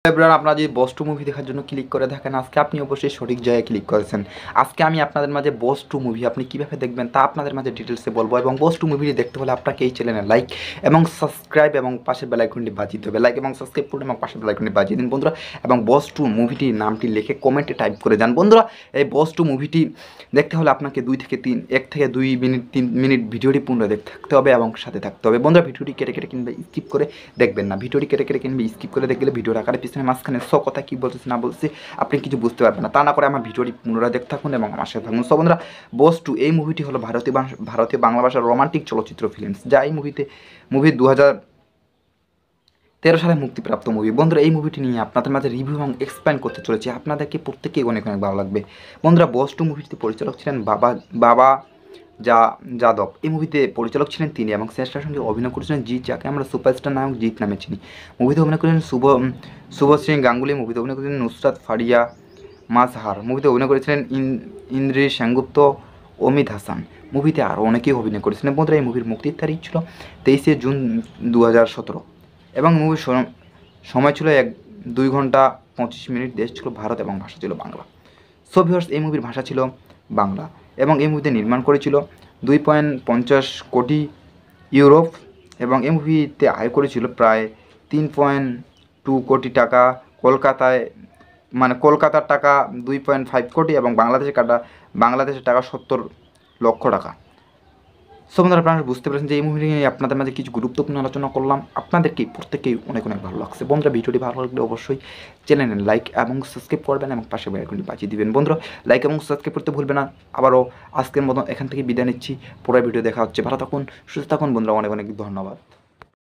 Everyone, আপনারা যদি বস two movie দেখার জন্য ক্লিক করে থাকেন, আজকে আপনি অবশ্যই সঠিক জায়গায় ক্লিক করেছেন। আজকে আমি আপনাদের মাঝে বস টু মুভি আপনি কীভাবে দেখবেন তা আপনাদের মাঝে ডিটেলসে বলবো। এবং বস টু মুভিটি দেখতে হলে আপনাকে এই চ্যানেলে লাইক এবং সাবস্ক্রাইব এবং পাশের বেল আইকনটি বাজিয়ে দিতে হবে। লাইক এবং সাবস্ক্রাইব করুন এবং পাশের বেল আইকনটি বাজিয়ে দিন বন্ধুরা। এবং বস টু মুভিটির নামটি লিখে কমেন্টে টাইপ করে যান বন্ধুরা। এই বস টু মুভিটি দেখতে হলে আপনাকে 1 থেকে 2 মিনিট 3 মিনিট ভিডিওটি পুনরায় দেখতে থাকতে হবে এবং সাথে থাকতে হবে বন্ধুরা। ভিডিওটি কেটে কেটে কিংবা স্কিপ করে দেখবেন না। ভিডিওটি কেটে কেটে কিংবা স্কিপ করে দেখলে ভিডিওর আকারে পিছনে মাঝখানে কথা কী বলতেছি না বলছি আপনি কিছু বুঝতে পারবেন না। তা না করে আমার ভিডিওটি পুনরায় দেখতে থাকুন এবং আমার সাথে থাকুন। সো বন্ধুরা, বস টু এই মুভিটি হলো ভারতীয় বাংলা ভাষার রোমান্টিক চলচ্চিত্র ফিল্মস, যা এই মুভি 2013 সালে মুক্তিপ্রাপ্ত মুভি বন্ধুরা। এই মুভিটি নিয়ে আপনাদের মাঝে রিভিউ এবং এক্সপ্লেন করতে চলেছি, আপনাদেরকে প্রত্যেকেই অনেক অনেক ভালো লাগবে বন্ধুরা। বস টু মুভিটিতে পরিচালক ছিলেন বাবা যাদব। এই মুভিতে পরিচালক ছিলেন তিনি এবং শ্রেষ্ঠার সঙ্গে অভিনয় করেছিলেন জিৎ, যাকে আমরা সুপারস্টার নায়ক জিৎ নামে চিনি। মুভিতে অভিনয় করেছেন শুভশ্রী গাঙ্গুলি। মুভিতে অভিনয় করেছিলেন নুসরাত ফারিয়া মাজহার। মুভিতে অভিনয় করেছিলেন ইন্দ্রি সেনগুপ্ত, অমিত হাসান। মুভিতে আরও অনেকেই অভিনয় করেছিলেন বন্ধুরা। এই মুভির মুক্তির তারিখ ছিল 23 জুন 2017 এবং মুভির সময় ছিল 2 ঘন্টা 25 মিনিট। দেশ ছিল ভারত এবং ভাষা ছিল বাংলা। সো ভিউয়ার্স, এই মুভির ভাষা ছিল বাংলা এবং এই মুভিতে নির্মাণ করেছিল 2.50 কোটি ইউরো এবং এই মুভিতে আয় করেছিল প্রায় 3.2 কোটি টাকা। কলকাতার টাকা 2.5 কোটি এবং বাংলাদেশের টাকা 70 লক্ষ টাকা। সো বন্ধুরা, আপনারা বুঝতে পেরেছেন যে এই মুভি নিয়ে আপনাদের মাঝে কিছু গুরুত্বপূর্ণ আলোচনা করলাম। আপনাদেরকে প্রত্যেকেই অনেক অনেক ভালো লাগছে বন্ধুরা। ভিডিওটি ভালো লাগলে অবশ্যই চ্যানেলে লাইক এবং সাবস্ক্রাইব করবেন এবং পাশে বেল আইকনটি বাজিয়ে দিবেন বন্ধুরা। লাইক এবং সাবস্ক্রাইব করতে ভুলবেন না। আবারও আজকের মতো এখান থেকে বিদায় নিচ্ছি। পরের ভিডিও দেখা হচ্ছে। ভালো থাকুন, সুস্থ থাকুন বন্ধুরা। অনেক অনেক ধন্যবাদ।